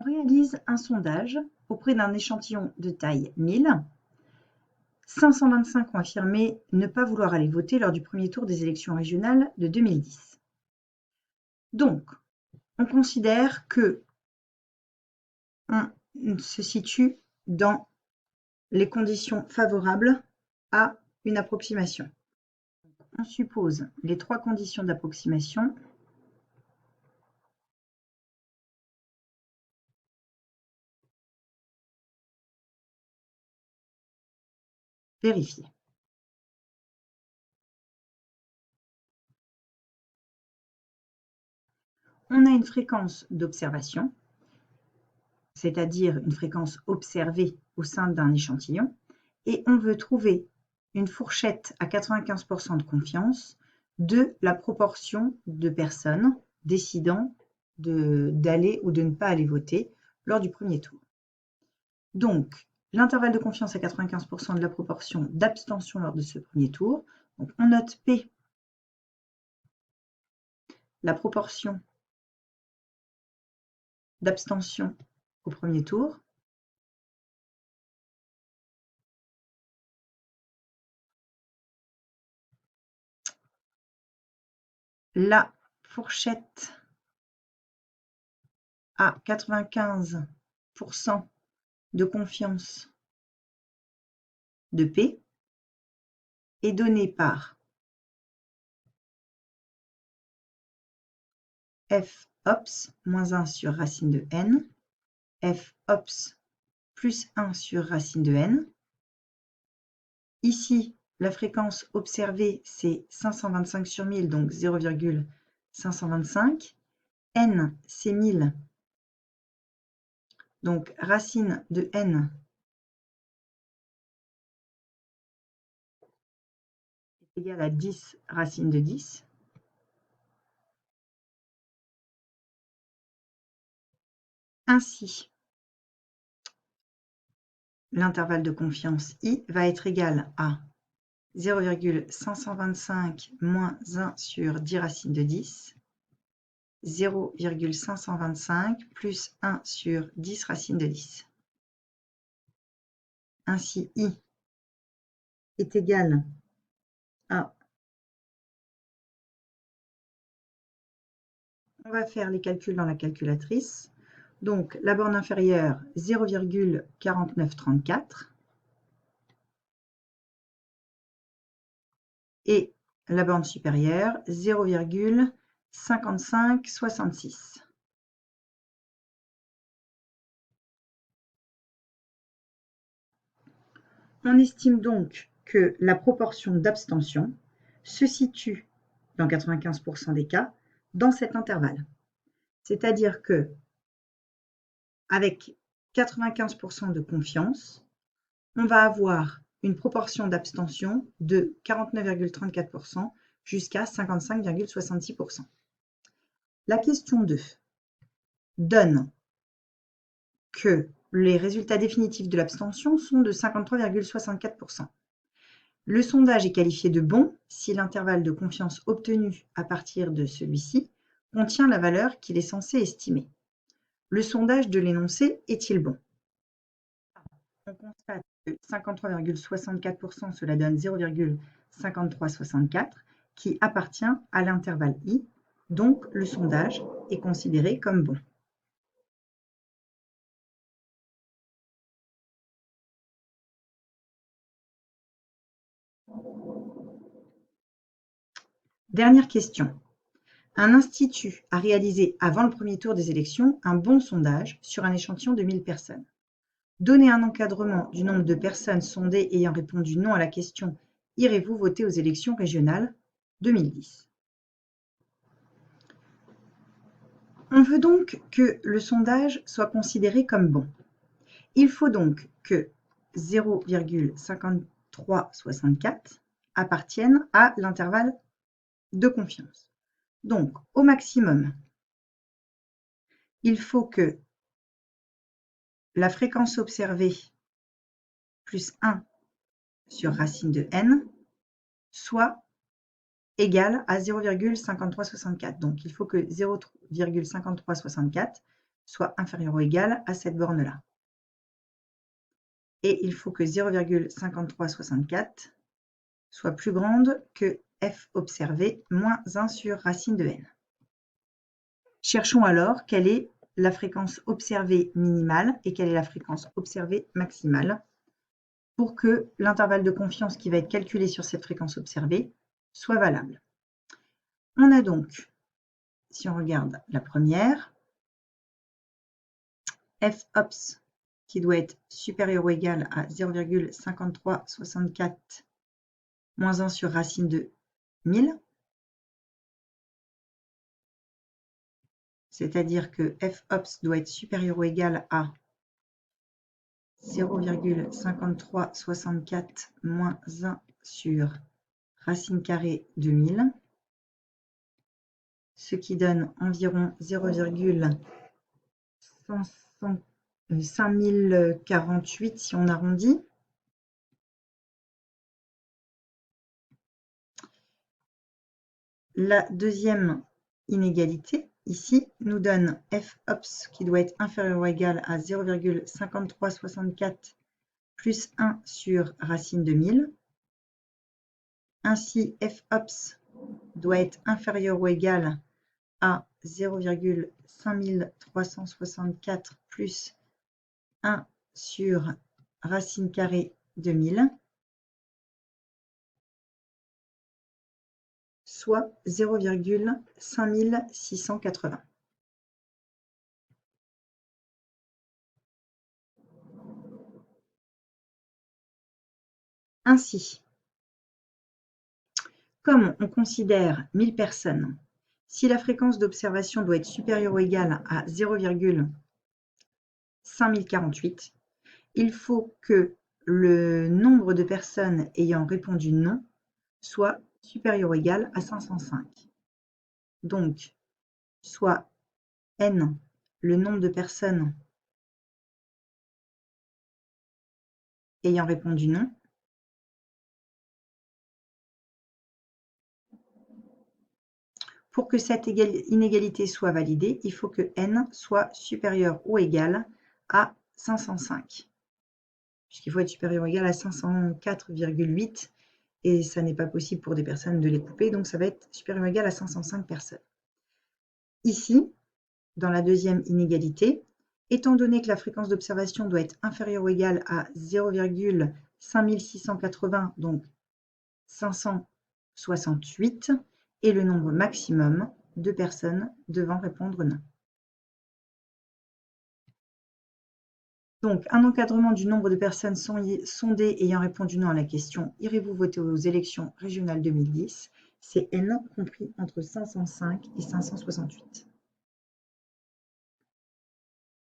réalise un sondage auprès d'un échantillon de taille 1000. 525 ont affirmé ne pas vouloir aller voter lors du premier tour des élections régionales de 2010. Donc, on considère que on se situe dans les conditions favorables à une approximation. On suppose les trois conditions d'approximation. Vérifier. On a une fréquence d'observation, c'est-à-dire une fréquence observée au sein d'un échantillon, et on veut trouver une fourchette à 95% de confiance de la proportion de personnes décidant d'aller ou de ne pas aller voter lors du premier tour. Donc, l'intervalle de confiance à 95% de la proportion d'abstention lors de ce premier tour. Donc, on note P, la proportion d'abstention au premier tour. La fourchette à 95% de confiance de P est donnée par f ops moins 1 sur racine de n, f ops plus 1 sur racine de n. Ici, la fréquence observée, c'est 525 sur 1000, donc 0,525. N, c'est 1000. Donc, racine de n est égale à 10 racine de 10. Ainsi, l'intervalle de confiance I va être égal à 0,525 moins 1 sur 10 racine de 10, 0,525 plus 1 sur 10 racine de 10. Ainsi, I est égal à... On va faire les calculs dans la calculatrice. Donc, la borne inférieure, 0,4934. Et la borne supérieure, 0,5566. On estime donc que la proportion d'abstention se situe, dans 95% des cas, dans cet intervalle. C'est-à-dire que, avec 95% de confiance, on va avoir une proportion d'abstention de 49,34% jusqu'à 55,66%. La question 2 donne que les résultats définitifs de l'abstention sont de 53,64%. Le sondage est qualifié de bon si l'intervalle de confiance obtenu à partir de celui-ci contient la valeur qu'il est censé estimer. Le sondage de l'énoncé est-il bon? On constate que 53,64%, cela donne 0,5364, qui appartient à l'intervalle I, donc le sondage est considéré comme bon. Dernière question. Un institut a réalisé avant le premier tour des élections un bon sondage sur un échantillon de 1000 personnes. Donnez un encadrement du nombre de personnes sondées ayant répondu non à la question « Irez-vous voter aux élections régionales 2010 ?» On veut donc que le sondage soit considéré comme bon. Il faut donc que 0,5364 appartienne à l'intervalle de confiance. Donc, au maximum, il faut que la fréquence observée plus 1 sur racine de n soit égale à 0,5364. Donc, il faut que 0,5364 soit inférieur ou égal à cette borne-là. Et il faut que 0,5364 soit plus grande que f observé moins 1 sur racine de n. Cherchons alors quelle est la fréquence observée minimale et quelle est la fréquence observée maximale pour que l'intervalle de confiance qui va être calculé sur cette fréquence observée soit valable. On a donc, si on regarde la première, f ops qui doit être supérieur ou égal à 0,5364 moins 1 sur racine de 1000, c'est-à-dire que f ops doit être supérieur ou égal à 0,5364 moins 1 sur racine carrée de 1000, ce qui donne environ 5048 si on arrondit. La deuxième inégalité, ici, nous donne f ops qui doit être inférieur ou égal à 0,5364 plus 1 sur racine de 1000. Ainsi, f ops doit être inférieur ou égal à 0,5364 plus 1 sur racine carrée de 1000, soit 0,5680. Ainsi, comme on considère 1000 personnes, si la fréquence d'observation doit être supérieure ou égale à 0,5048, il faut que le nombre de personnes ayant répondu non soit supérieur ou égal à 505. Donc, soit n, le nombre de personnes ayant répondu non, pour que cette inégalité soit validée, il faut que n soit supérieur ou égal à 505. Puisqu'il faut être supérieur ou égal à 504,8 et ça n'est pas possible pour des personnes de les couper, donc ça va être supérieur ou égal à 505 personnes. Ici, dans la deuxième inégalité, étant donné que la fréquence d'observation doit être inférieure ou égale à 0,5680, donc 568, est le nombre maximum de personnes devant répondre non. Donc, un encadrement du nombre de personnes sondées ayant répondu non à la question « Irez-vous voter aux élections régionales 2010 ?» c'est N compris entre 505 et 568.